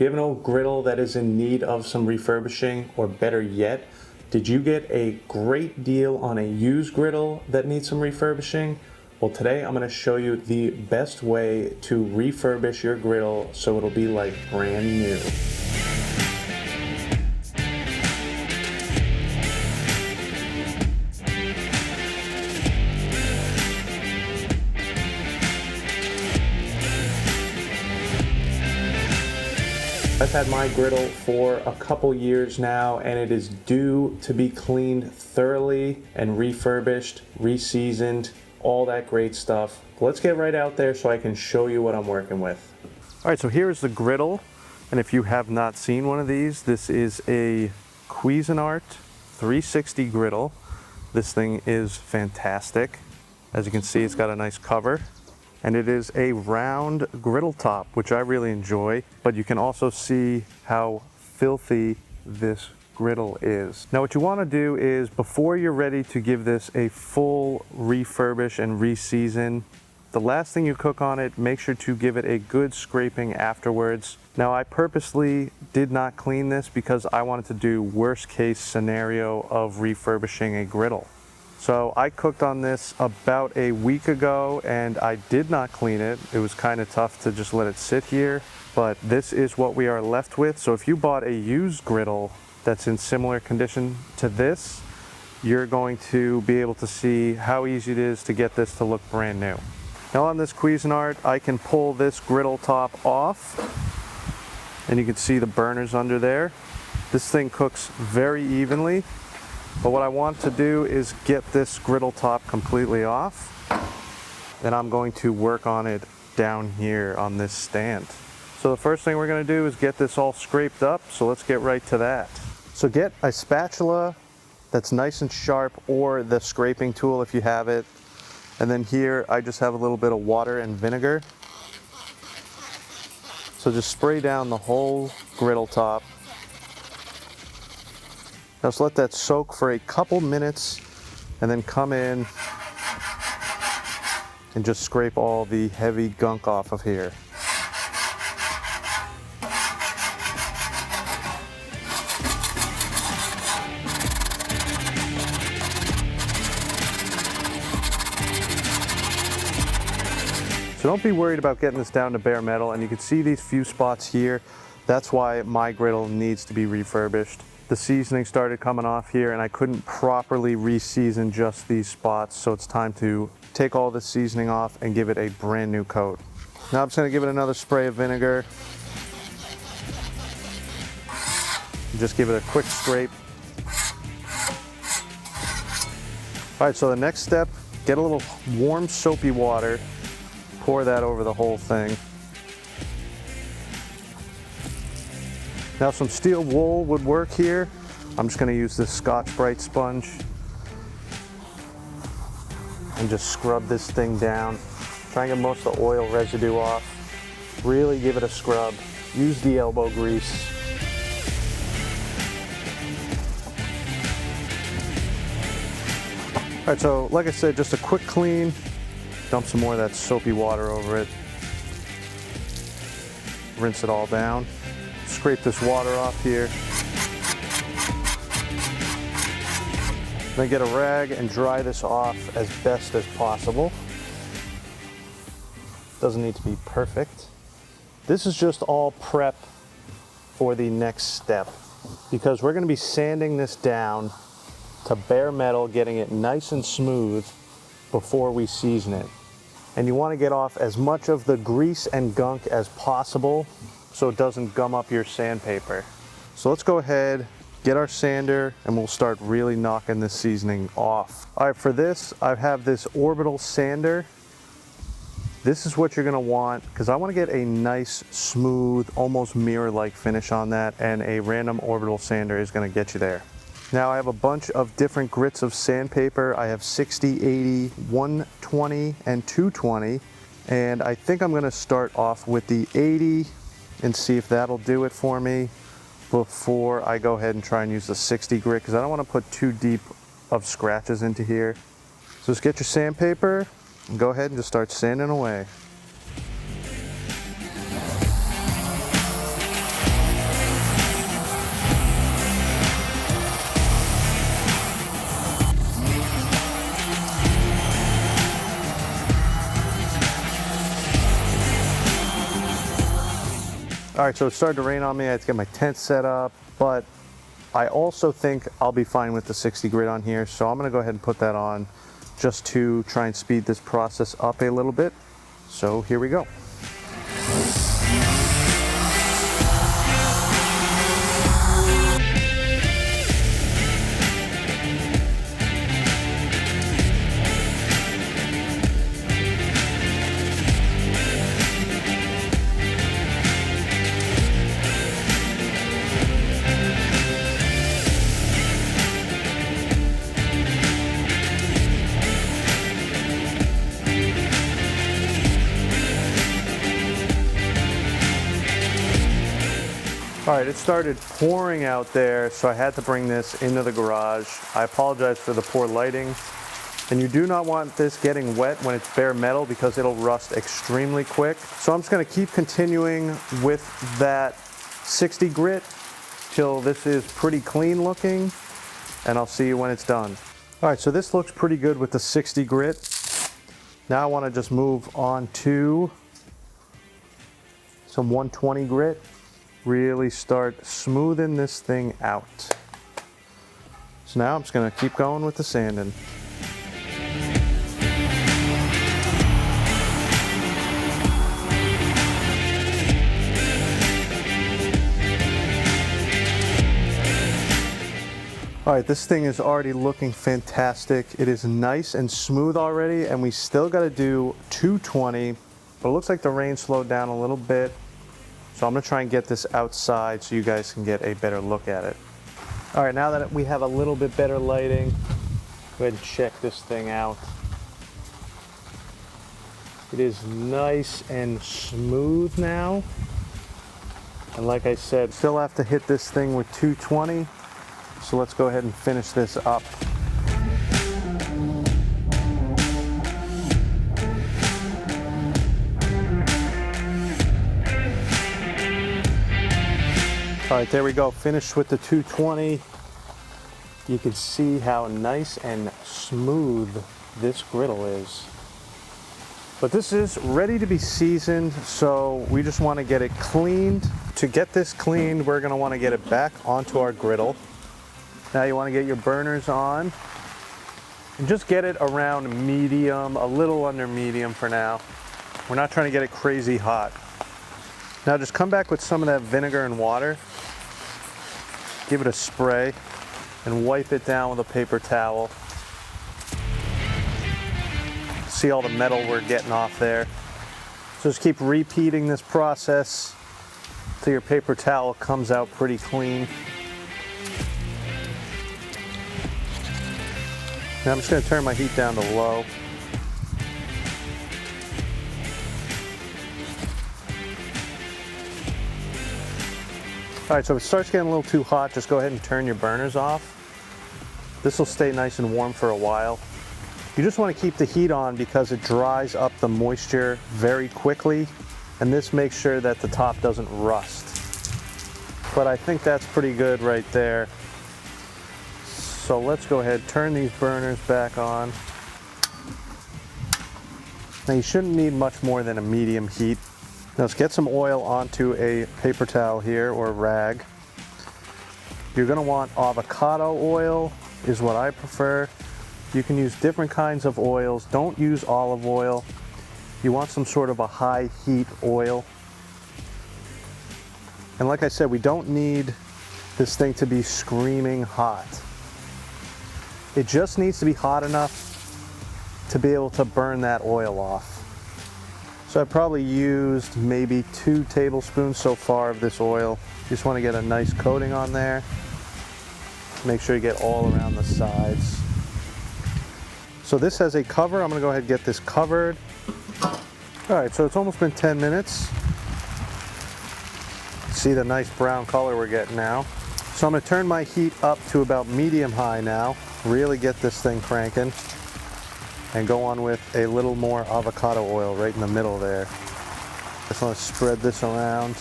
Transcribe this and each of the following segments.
Do you have an old griddle that is in need of some refurbishing, or better yet, did you get a great deal on a used griddle that needs some refurbishing? Well, today I'm going to show you the best way to refurbish your griddle so it'll be like brand new. I've had my griddle for a couple years now, and it is due to be cleaned thoroughly and refurbished, re-seasoned, all that great stuff. Let's get right out there so I can show you what I'm working with. All right, so here's the griddle, and if you have not seen one of these, this is a Cuisinart 360 griddle. This thing is fantastic. As you can see, it's got a nice cover. And it is a round griddle top, which I really enjoy, but you can also see how filthy this griddle is. Now what you want to do is, before you're ready to give this a full refurbish and re-season, the last thing you cook on it, make sure to give it a good scraping afterwards. Now I purposely did not clean this because I wanted to do worst case scenario of refurbishing a griddle. So I cooked on this about a week ago and I did not clean it. It was kind of tough to just let it sit here, but this is what we are left with. So if you bought a used griddle that's in similar condition to this, you're going to be able to see how easy it is to get this to look brand new. Now on this Cuisinart, I can pull this griddle top off and you can see the burners under there. This thing cooks very evenly. But what I want to do is get this griddle top completely off, and I'm going to work on it down here on this stand. So the first thing we're going to do is get this all scraped up, so let's get right to that. So get a spatula that's nice and sharp, or the scraping tool if you have it. And then here I just have a little bit of water and vinegar. So just spray down the whole griddle top. Now just let that soak for a couple minutes and then come in and just scrape all the heavy gunk off of here. So don't be worried about getting this down to bare metal, and you can see these few spots here. That's why my griddle needs to be refurbished. The seasoning started coming off here and I couldn't properly re-season just these spots, so it's time to take all the seasoning off and give it a brand new coat. Now I'm just going to give it another spray of vinegar. Just give it a quick scrape. Alright, so the next step, get a little warm soapy water, pour that over the whole thing. Now some steel wool would work here. I'm just going to use this Scotch-Brite sponge and just scrub this thing down. Try and get most of the oil residue off. Really give it a scrub. Use the elbow grease. All right, so like I said, just a quick clean. Dump some more of that soapy water over it. Rinse it all down. Scrape this water off here. Then get a rag and dry this off as best as possible. Doesn't need to be perfect. This is just all prep for the next step, because we're going to be sanding this down to bare metal, getting it nice and smooth before we season it. And you want to get off as much of the grease and gunk as possible so it doesn't gum up your sandpaper. So let's go ahead, get our sander, and we'll start really knocking this seasoning off. All right, for this, I have this orbital sander. This is what you're gonna want, because I wanna get a nice, smooth, almost mirror-like finish on that, and a random orbital sander is gonna get you there. Now I have a bunch of different grits of sandpaper. I have 60, 80, 120, and 220. And I think I'm gonna start off with the 80 and see if that'll do it for me before I go ahead and try and use the 60 grit, because I don't want to put too deep of scratches into here. So just get your sandpaper and go ahead and just start sanding away. All right, so it started to rain on me. I had to get my tent set up, but I also think I'll be fine with the 60 grit on here. So I'm gonna go ahead and put that on just to try and speed this process up a little bit. So here we go. All right, it started pouring out there, so I had to bring this into the garage. I apologize for the poor lighting. And you do not want this getting wet when it's bare metal because it'll rust extremely quick. So I'm just gonna keep continuing with that 60 grit till this is pretty clean looking, and I'll see you when it's done. All right, so this looks pretty good with the 60 grit. Now I wanna just move on to some 120 grit. Really start smoothing this thing out. So now I'm just gonna keep going with the sanding. All right, this thing is already looking fantastic. It is nice and smooth already, and we still gotta do 220, but it looks like the rain slowed down a little bit. So I'm gonna try and get this outside so you guys can get a better look at it. All right, now that we have a little bit better lighting, go ahead and check this thing out. It is nice and smooth now. And like I said, still have to hit this thing with 220. So let's go ahead and finish this up. All right, there we go, finished with the 220. You can see how nice and smooth this griddle is. But this is ready to be seasoned, so we just want to get it cleaned. To get this cleaned, we're going to want to get it back onto our griddle. Now you want to get your burners on and just get it around medium, a little under medium for now. We're not trying to get it crazy hot. Now just come back with some of that vinegar and water, give it a spray, and wipe it down with a paper towel. See all the metal we're getting off there. So just keep repeating this process until your paper towel comes out pretty clean. Now I'm just going to turn my heat down to low. All right, so if it starts getting a little too hot, just go ahead and turn your burners off. This will stay nice and warm for a while. You just want to keep the heat on because it dries up the moisture very quickly, and this makes sure that the top doesn't rust. But I think that's pretty good right there. So let's go ahead, turn these burners back on. Now you shouldn't need much more than a medium heat. Now let's get some oil onto a paper towel here, or rag. You're gonna want avocado oil, is what I prefer. You can use different kinds of oils. Don't use olive oil. You want some sort of a high heat oil. And like I said, we don't need this thing to be screaming hot. It just needs to be hot enough to be able to burn that oil off. So I probably used maybe 2 tablespoons so far of this oil. You just want to get a nice coating on there. Make sure you get all around the sides. So this has a cover. I'm going to go ahead and get this covered. All right, so it's almost been 10 minutes. See the nice brown color we're getting now. So I'm going to turn my heat up to about medium high now. Really get this thing cranking. And go on with a little more avocado oil right in the middle there. Just want to spread this around.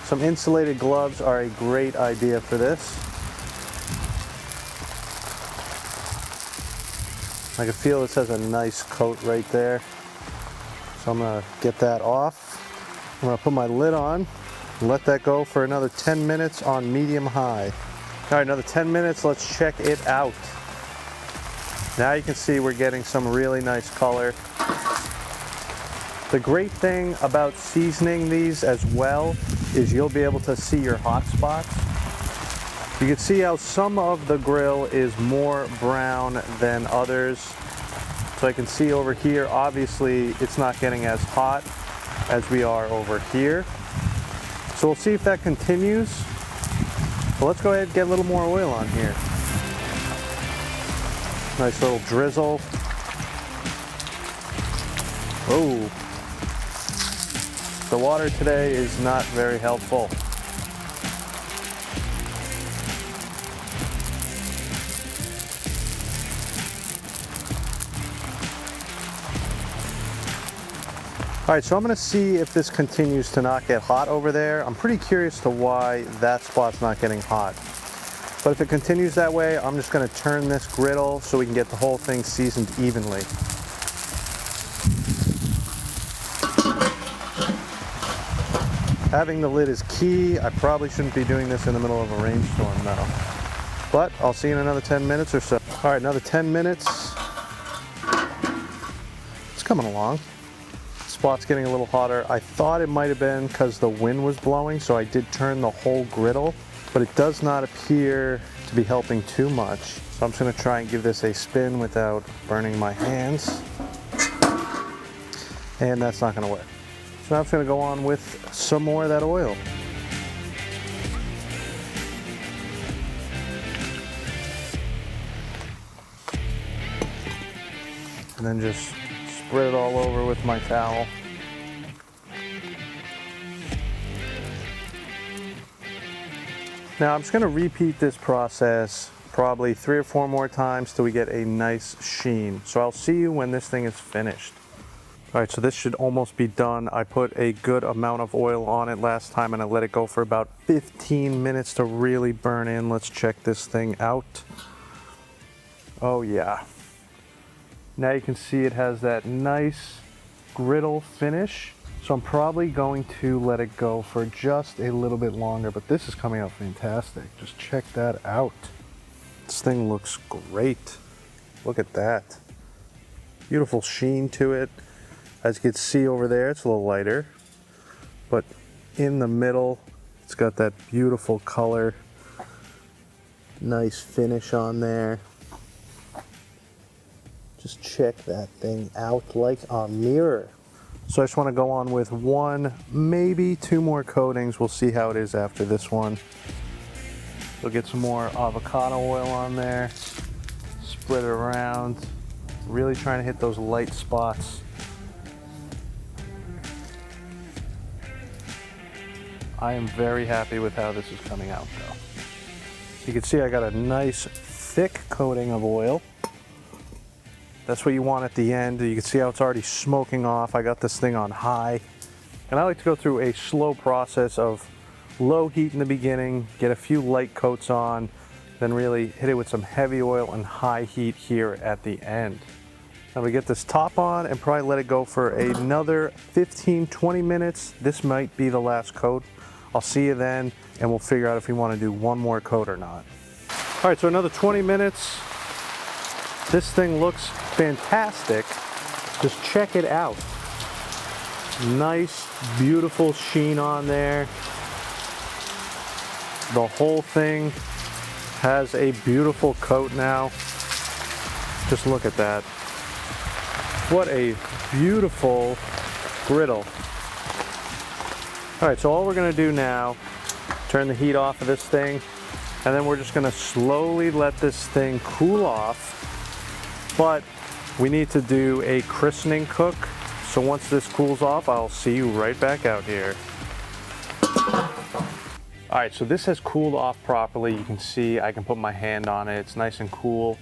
Some insulated gloves are a great idea for this. I can feel this has a nice coat right there. So I'm gonna get that off. I'm gonna put my lid on, let that go for another 10 minutes on medium high. All right, another 10 minutes, let's check it out. Now you can see we're getting some really nice color. The great thing about seasoning these as well is you'll be able to see your hot spots. You can see how some of the grill is more brown than others. So I can see over here, obviously it's not getting as hot as we are over here. So we'll see if that continues. But let's go ahead and get a little more oil on here. Nice little drizzle. Oh, the water today is not very helpful. All right, so I'm gonna see if this continues to not get hot over there. I'm pretty curious to why that spot's not getting hot. But if it continues that way, I'm just gonna turn this griddle so we can get the whole thing seasoned evenly. Having the lid is key. I probably shouldn't be doing this in the middle of a rainstorm though. But I'll see you in another 10 minutes or so. All right, another 10 minutes. It's coming along. Spot's getting a little hotter. I thought it might have been because the wind was blowing, so I did turn the whole griddle, but it does not appear to be helping too much. So I'm just gonna try and give this a spin without burning my hands. And that's not gonna work. So now I'm just gonna go on with some more of that oil. And then just spread it all over with my towel. Now I'm just going to repeat this process probably 3 or 4 more times till we get a nice sheen. So I'll see you when this thing is finished. All right, so this should almost be done. I put a good amount of oil on it last time and I let it go for about 15 minutes to really burn in. Let's check this thing out. Oh yeah. Now you can see it has that nice griddle finish. So I'm probably going to let it go for just a little bit longer, but this is coming out fantastic. Just check that out. This thing looks great. Look at that. Beautiful sheen to it. As you can see over there, it's a little lighter, but in the middle, it's got that beautiful color. Nice finish on there. Just check that thing out like a mirror. So I just want to go on with 1, maybe 2 more coatings. We'll see how it is after this one. We'll get some more avocado oil on there, spread it around, really trying to hit those light spots. I am very happy with how this is coming out though. You can see I got a nice thick coating of oil. That's what you want at the end. You can see how it's already smoking off. I got this thing on high. And I like to go through a slow process of low heat in the beginning, get a few light coats on, then really hit it with some heavy oil and high heat here at the end. Now we get this top on and probably let it go for another 15-20 minutes. This might be the last coat. I'll see you then and we'll figure out if we want to do 1 more coat or not. All right, so another 20 minutes. This thing looks fantastic. Just check it out. Nice, beautiful sheen on there. The whole thing has a beautiful coat now. Just look at that. What a beautiful griddle. All right, so all we're gonna do now, turn the heat off of this thing, and then we're just gonna slowly let this thing cool off. But we need to do a christening cook. So once this cools off, I'll see you right back out here. All right, so this has cooled off properly. You can see I can put my hand on it. It's nice and cool,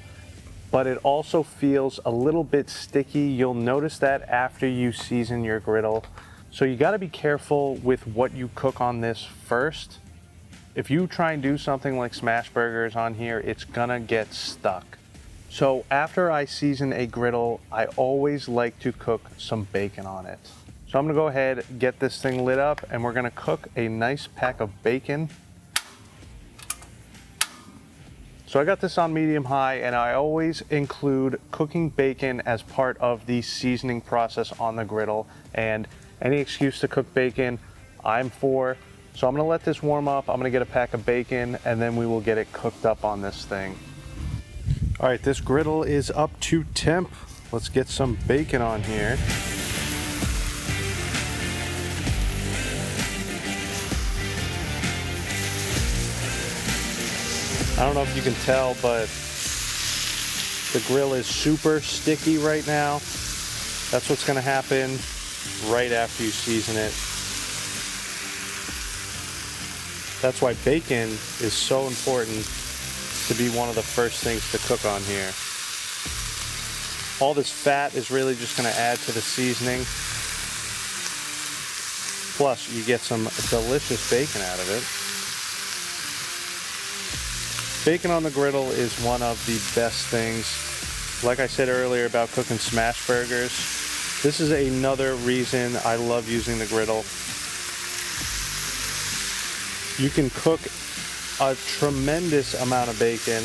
but it also feels a little bit sticky. You'll notice that after you season your griddle. So you gotta be careful with what you cook on this first. If you try and do something like smash burgers on here, it's gonna get stuck. So after I season a griddle, I always like to cook some bacon on it. So I'm gonna go ahead, get this thing lit up, and we're gonna cook a nice pack of bacon. So I got this on medium high, and I always include cooking bacon as part of the seasoning process on the griddle. And any excuse to cook bacon, I'm for. So I'm gonna let this warm up. I'm gonna get a pack of bacon, and then we will get it cooked up on this thing. All right, this griddle is up to temp. Let's get some bacon on here. I don't know if you can tell, but the grill is super sticky right now. That's what's gonna happen right after you season it. That's why bacon is so important to be one of the first things to cook on here. All this fat is really just gonna add to the seasoning. Plus, you get some delicious bacon out of it. Bacon on the griddle is one of the best things. Like I said earlier about cooking smash burgers, this is another reason I love using the griddle. You can cook a tremendous amount of bacon,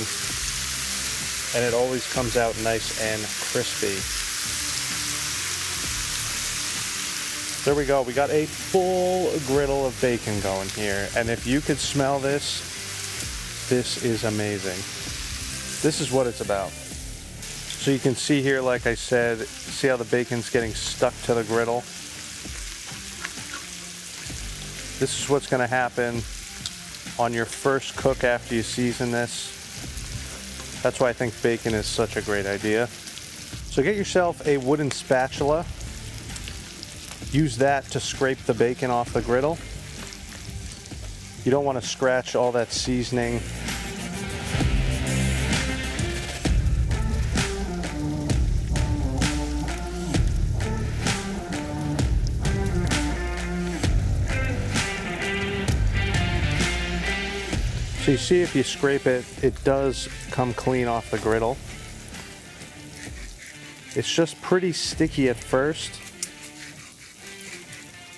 and it always comes out nice and crispy. There we go. We got a full griddle of bacon going here, and if you could smell this, this is amazing. This is what it's about. So you can see here, like I said, see how the bacon's getting stuck to the griddle? This is what's gonna happen on your first cook after you season this. That's why I think bacon is such a great idea. So get yourself a wooden spatula. Use that to scrape the bacon off the griddle. You don't want to scratch all that seasoning. So you see, if you scrape it, it does come clean off the griddle. It's just pretty sticky at first.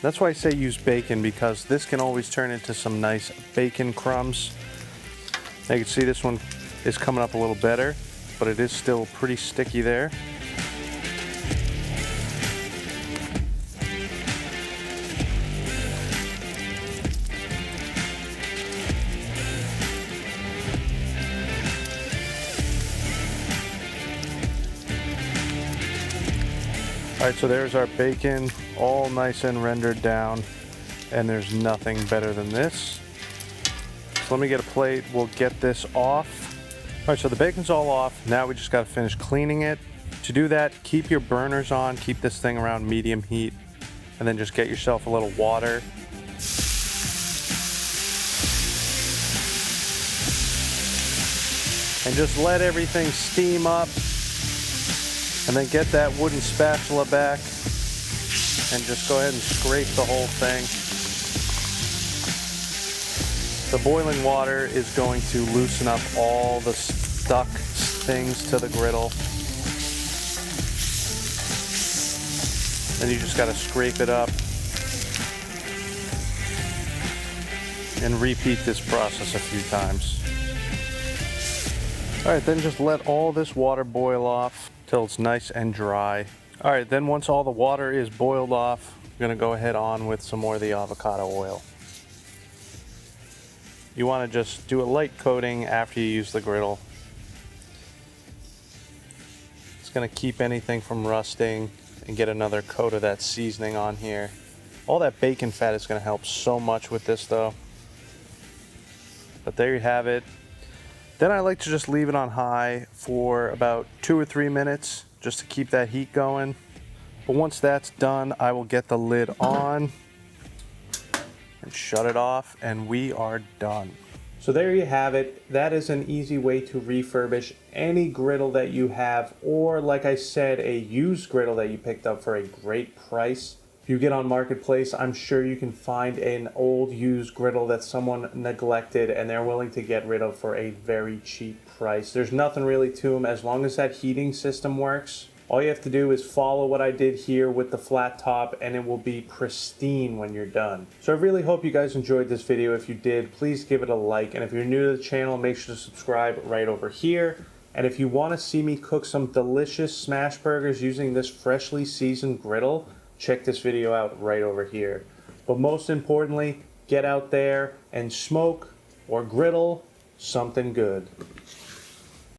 That's why I say use bacon, because this can always turn into some nice bacon crumbs. Now you can see this one is coming up a little better, but it is still pretty sticky there. All right, so there's our bacon, all nice and rendered down, and there's nothing better than this. So let me get a plate, we'll get this off. All right, so the bacon's all off. Now we just gotta finish cleaning it. To do that, keep your burners on, keep this thing around medium heat, and then just get yourself a little water. And just let everything steam up. And then get that wooden spatula back and just go ahead and scrape the whole thing. The boiling water is going to loosen up all the stuck things to the griddle. Then you just got to scrape it up and repeat this process a few times. All right, then just let all this water boil off till it's nice and dry. All right, then once all the water is boiled off, I'm gonna go ahead on with some more of the avocado oil. You wanna just do a light coating after you use the griddle. It's gonna keep anything from rusting and get another coat of that seasoning on here. All that bacon fat is gonna help so much with this though. But there you have it. Then I like to just leave it on high for about 2 or 3 minutes just to keep that heat going. But once that's done, I will get the lid on and shut it off, and we are done. So there you have it. That is an easy way to refurbish any griddle that you have, or like I said, a used griddle that you picked up for a great price. If you get on Marketplace, I'm sure you can find an old used griddle that someone neglected and they're willing to get rid of for a very cheap price. There's nothing really to them as long as that heating system works. All you have to do is follow what I did here with the flat top and it will be pristine when you're done. So I really hope you guys enjoyed this video. If you did, please give it a like. And if you're new to the channel, make sure to subscribe right over here. And if you want to see me cook some delicious smash burgers using this freshly seasoned griddle, check this video out right over here. But most importantly, get out there and smoke or griddle something good.